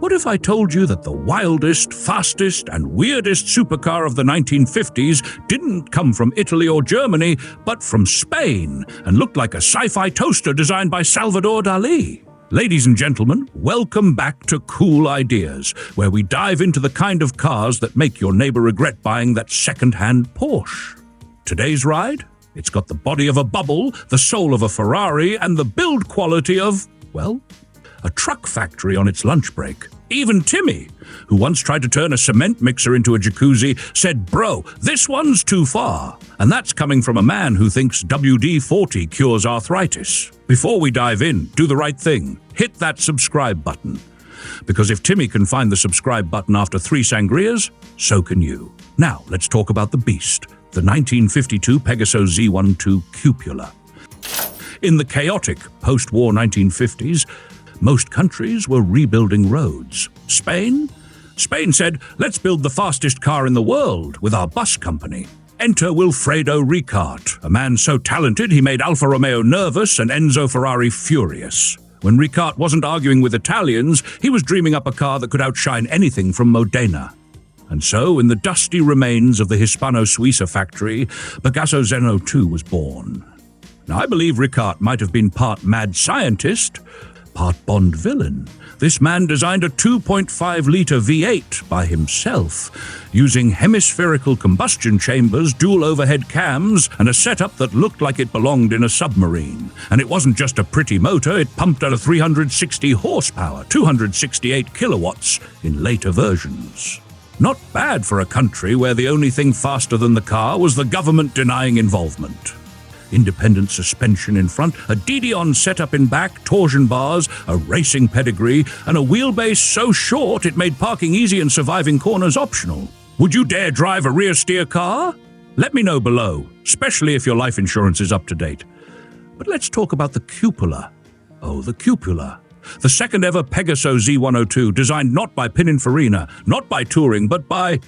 What if I told you that the wildest, fastest, and weirdest supercar of the 1950s didn't come from Italy or Germany, but from Spain, and looked like a sci-fi toaster designed by Salvador Dali? Ladies and gentlemen, welcome back to Cool Ideas, where we dive into the kind of cars that make your neighbor regret buying that second-hand Porsche. Today's ride? It's got the body of a Bubble, the soul of a Ferrari, and the build quality of, well, a truck factory on its lunch break. Even Timmy, who once tried to turn a cement mixer into a jacuzzi, said, "Bro, this one's too far." And that's coming from a man who thinks WD-40 cures arthritis. Before we dive in, do the right thing. Hit that subscribe button. Because if Timmy can find the subscribe button after 3 sangrias, so can you. Now, let's talk about the beast, the 1952 Pegaso Z-102 Cupula. In the chaotic post-war 1950s, most countries were rebuilding roads. Spain said, "Let's build the fastest car in the world with our bus company." Enter Wilfredo Ricart, a man so talented he made Alfa Romeo nervous and Enzo Ferrari furious. When Ricart wasn't arguing with Italians, he was dreaming up a car that could outshine anything from Modena. And so, in the dusty remains of the Hispano-Suiza factory, Pegaso Z-102 was born. Now, I believe Ricart might have been part mad scientist, part Bond villain. This man designed a 2.5-liter V8 by himself, using hemispherical combustion chambers, dual overhead cams, and a setup that looked like it belonged in a submarine. And it wasn't just a pretty motor, it pumped out a 360 horsepower, 268 kilowatts in later versions. Not bad for a country where the only thing faster than the car was the government denying involvement. Independent suspension in front, a DD-on setup in back, torsion bars, a racing pedigree, and a wheelbase so short it made parking easy and surviving corners optional. Would you dare drive a rear steer car? Let me know below, especially if your life insurance is up to date. But let's talk about the Cupula. Oh, the Cupula. The second ever Pegaso Z-102, designed not by Pininfarina, not by Touring, but by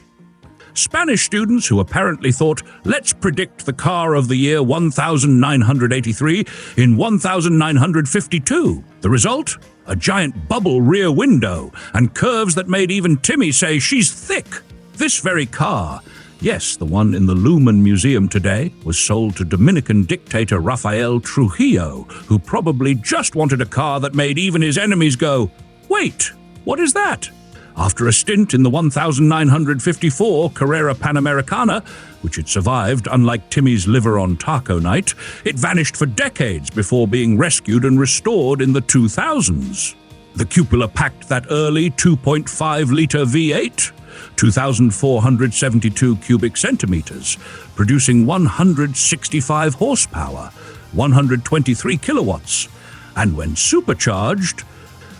Spanish students who apparently thought, let's predict the car of the year 1983 in 1952. The result? A giant bubble rear window and curves that made even Timmy say she's thick. This very car, yes, the one in the Lumen Museum today, was sold to Dominican dictator Rafael Trujillo, who probably just wanted a car that made even his enemies go, "Wait, what is that?" After a stint in the 1954 Carrera Panamericana, which it survived unlike Timmy's liver on taco night, it vanished for decades before being rescued and restored in the 2000s. The Cupula packed that early 2.5-liter V8, 2,472 cubic centimeters, producing 165 horsepower, 123 kilowatts, and when supercharged,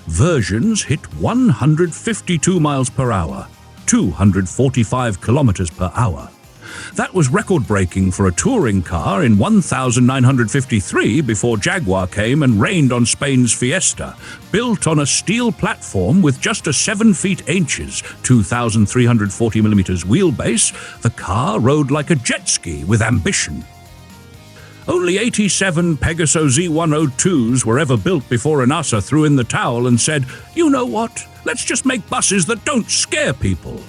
versions hit 152 miles per hour, 245 kilometers per hour. That was record-breaking for a touring car in 1953 before Jaguar came and rained on Spain's Fiesta. Built on a steel platform with just a 7 feet inches, 2,340 millimeters wheelbase, the car rode like a jet ski with ambition. Only 87 Pegaso Z-102s were ever built before NASA threw in the towel and said, "You know what? Let's just make buses that don't scare people."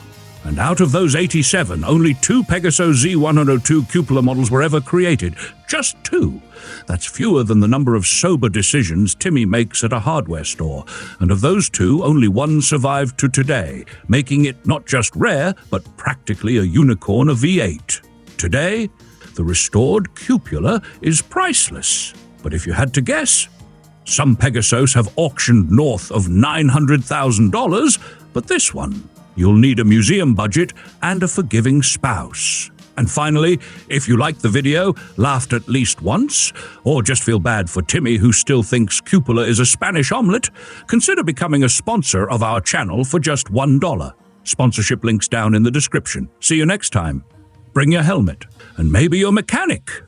And out of those 87, only 2 Pegaso Z-102 Cupula models were ever created. Just 2. That's fewer than the number of sober decisions Timmy makes at a hardware store. And of those 2, only 1 survived to today, making it not just rare, but practically a unicorn of V8. Today, the restored Cupula is priceless. But if you had to guess, some Pegasos have auctioned north of $900,000, but this one, you'll need a museum budget and a forgiving spouse. And finally, if you liked the video, laughed at least once, or just feel bad for Timmy who still thinks Cupula is a Spanish omelette, consider becoming a sponsor of our channel for just $1. Sponsorship links down in the description. See you next time. Bring your helmet, and maybe your mechanic.